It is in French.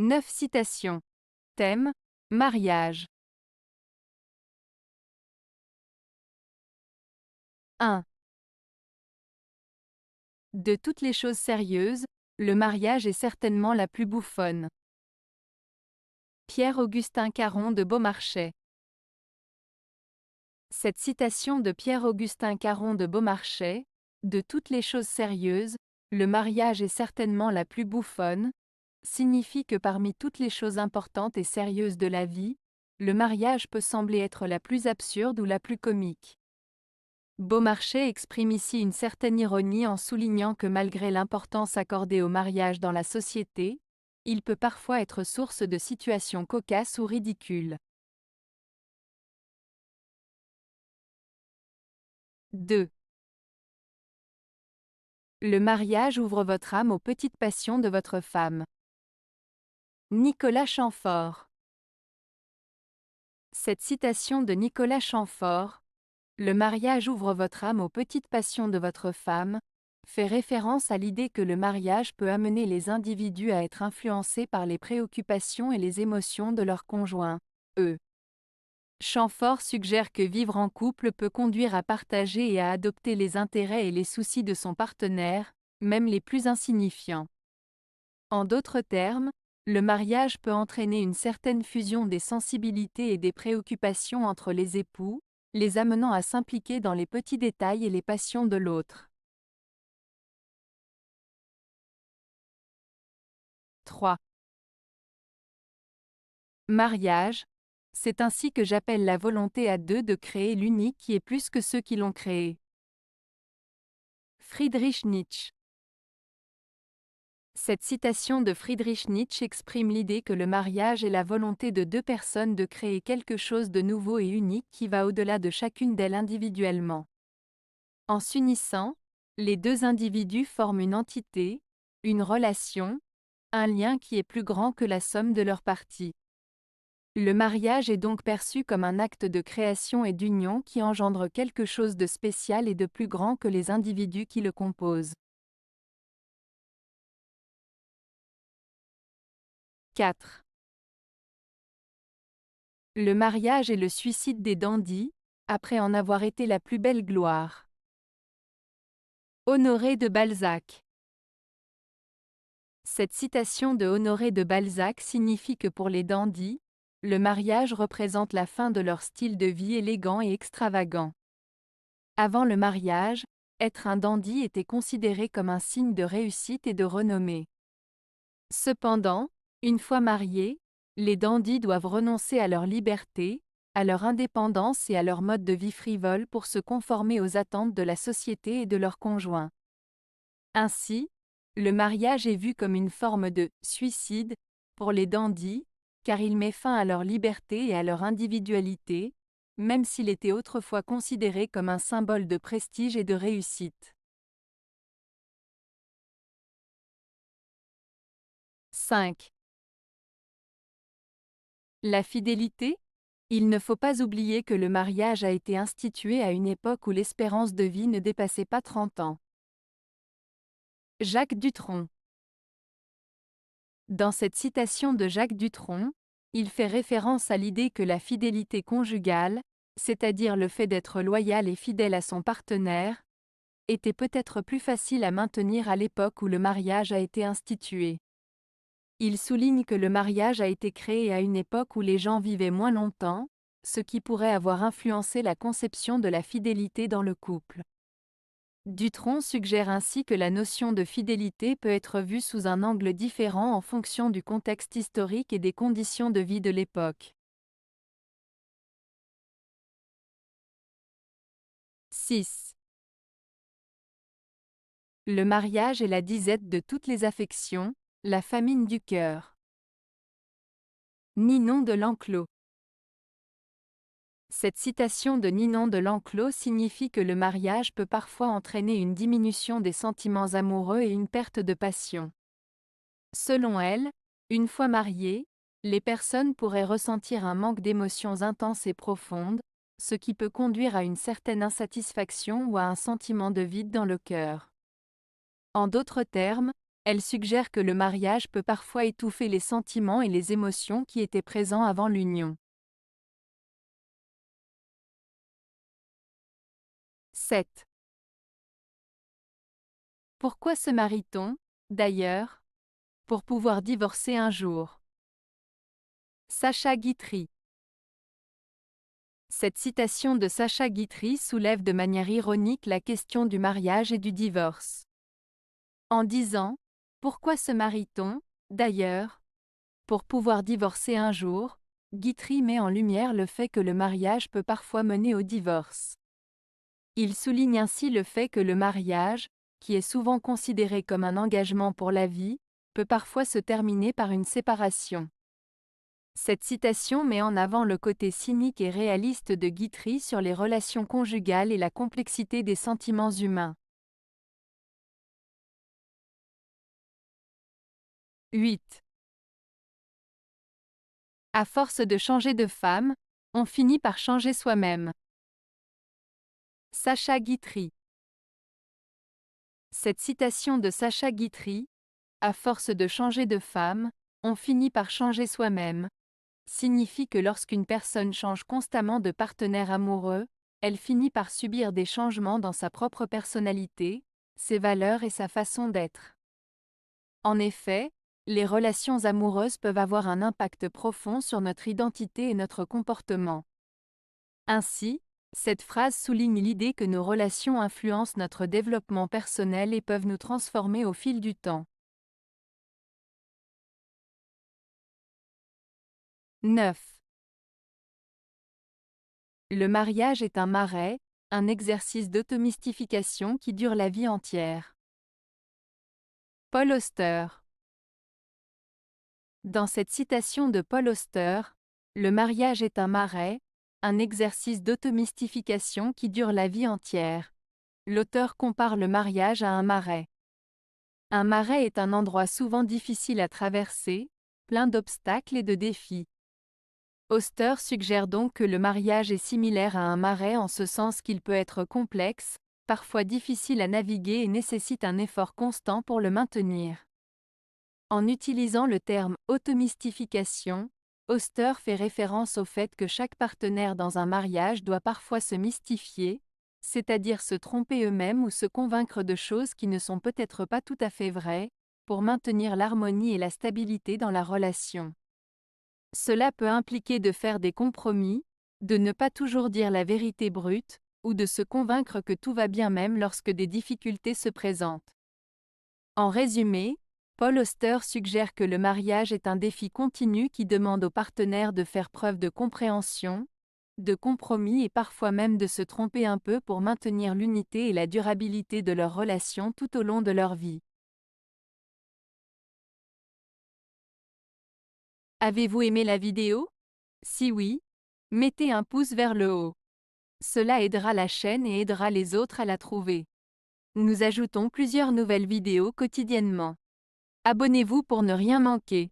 9 citations. Thème: mariage. 1. De toutes les choses sérieuses, le mariage est certainement la plus bouffonne. Pierre-Augustin Caron de Beaumarchais. Cette citation de Pierre-Augustin Caron de Beaumarchais, « De toutes les choses sérieuses, le mariage est certainement la plus bouffonne », signifie que parmi toutes les choses importantes et sérieuses de la vie, le mariage peut sembler être la plus absurde ou la plus comique. Beaumarchais exprime ici une certaine ironie en soulignant que malgré l'importance accordée au mariage dans la société, il peut parfois être source de situations cocasses ou ridicules. 2. Le mariage ouvre votre âme aux petites passions de votre femme. Nicolas Chamfort. Cette citation de Nicolas Chamfort, « Le mariage ouvre votre âme aux petites passions de votre femme », fait référence à l'idée que le mariage peut amener les individus à être influencés par les préoccupations et les émotions de leurs conjoints, eux. Chamfort suggère que vivre en couple peut conduire à partager et à adopter les intérêts et les soucis de son partenaire, même les plus insignifiants. En d'autres termes, le mariage peut entraîner une certaine fusion des sensibilités et des préoccupations entre les époux, les amenant à s'impliquer dans les petits détails et les passions de l'autre. 3. Mariage. C'est ainsi que j'appelle la volonté à deux de créer l'unique qui est plus que ceux qui l'ont créé. Friedrich Nietzsche. Cette citation de Friedrich Nietzsche exprime l'idée que le mariage est la volonté de deux personnes de créer quelque chose de nouveau et unique qui va au-delà de chacune d'elles individuellement. En s'unissant, les deux individus forment une entité, une relation, un lien qui est plus grand que la somme de leurs parties. Le mariage est donc perçu comme un acte de création et d'union qui engendre quelque chose de spécial et de plus grand que les individus qui le composent. 4. Le mariage est le suicide des dandies, après en avoir été la plus belle gloire. Honoré de Balzac. Cette citation de Honoré de Balzac signifie que pour les dandies, le mariage représente la fin de leur style de vie élégant et extravagant. Avant le mariage, être un dandy était considéré comme un signe de réussite et de renommée. Cependant, une fois mariés, les dandys doivent renoncer à leur liberté, à leur indépendance et à leur mode de vie frivole pour se conformer aux attentes de la société et de leurs conjoints. Ainsi, le mariage est vu comme une forme de « suicide » pour les dandys, car il met fin à leur liberté et à leur individualité, même s'il était autrefois considéré comme un symbole de prestige et de réussite. 5. La fidélité? Il ne faut pas oublier que le mariage a été institué à une époque où l'espérance de vie ne dépassait pas 30 ans. Jacques Dutronc. Dans cette citation de Jacques Dutronc, il fait référence à l'idée que la fidélité conjugale, c'est-à-dire le fait d'être loyal et fidèle à son partenaire, était peut-être plus facile à maintenir à l'époque où le mariage a été institué. Il souligne que le mariage a été créé à une époque où les gens vivaient moins longtemps, ce qui pourrait avoir influencé la conception de la fidélité dans le couple. Dutronc suggère ainsi que la notion de fidélité peut être vue sous un angle différent en fonction du contexte historique et des conditions de vie de l'époque. 6. Le mariage est la disette de toutes les affections, la famine du cœur. Ninon de L'Enclos. Cette citation de Ninon de L'Enclos signifie que le mariage peut parfois entraîner une diminution des sentiments amoureux et une perte de passion. Selon elle, une fois mariées, les personnes pourraient ressentir un manque d'émotions intenses et profondes, ce qui peut conduire à une certaine insatisfaction ou à un sentiment de vide dans le cœur. En d'autres termes, Elle suggère que le mariage peut parfois étouffer les sentiments et les émotions qui étaient présents avant l'union. 7. Pourquoi se marie-t-on, d'ailleurs? Pour pouvoir divorcer un jour. Sacha Guitry. Cette citation de Sacha Guitry soulève de manière ironique la question du mariage et du divorce. En disant « Pourquoi se marie-t-on, d'ailleurs ?» Pour pouvoir divorcer un jour, Guitry met en lumière le fait que le mariage peut parfois mener au divorce. Il souligne ainsi le fait que le mariage, qui est souvent considéré comme un engagement pour la vie, peut parfois se terminer par une séparation. Cette citation met en avant le côté cynique et réaliste de Guitry sur les relations conjugales et la complexité des sentiments humains. 8. À force de changer de femme, on finit par changer soi-même. Sacha Guitry. Cette citation de Sacha Guitry, « À force de changer de femme, on finit par changer soi-même », signifie que lorsqu'une personne change constamment de partenaire amoureux, elle finit par subir des changements dans sa propre personnalité, ses valeurs et sa façon d'être. En effet, les relations amoureuses peuvent avoir un impact profond sur notre identité et notre comportement. Ainsi, cette phrase souligne l'idée que nos relations influencent notre développement personnel et peuvent nous transformer au fil du temps. 9. Le mariage est un marais, un exercice d'automystification qui dure la vie entière. Paul Auster. Dans cette citation de Paul Auster, le mariage est un marais, un exercice d'automystification qui dure la vie entière. L'auteur compare le mariage à un marais. Un marais est un endroit souvent difficile à traverser, plein d'obstacles et de défis. Auster suggère donc que le mariage est similaire à un marais en ce sens qu'il peut être complexe, parfois difficile à naviguer et nécessite un effort constant pour le maintenir. En utilisant le terme « automystification », Auster fait référence au fait que chaque partenaire dans un mariage doit parfois se mystifier, c'est-à-dire se tromper eux-mêmes ou se convaincre de choses qui ne sont peut-être pas tout à fait vraies, pour maintenir l'harmonie et la stabilité dans la relation. Cela peut impliquer de faire des compromis, de ne pas toujours dire la vérité brute, ou de se convaincre que tout va bien même lorsque des difficultés se présentent. En résumé, Paul Auster suggère que le mariage est un défi continu qui demande aux partenaires de faire preuve de compréhension, de compromis et parfois même de se tromper un peu pour maintenir l'unité et la durabilité de leur relation tout au long de leur vie. Avez-vous aimé la vidéo? Si oui, mettez un pouce vers le haut. Cela aidera la chaîne et aidera les autres à la trouver. Nous ajoutons plusieurs nouvelles vidéos quotidiennement. Abonnez-vous pour ne rien manquer.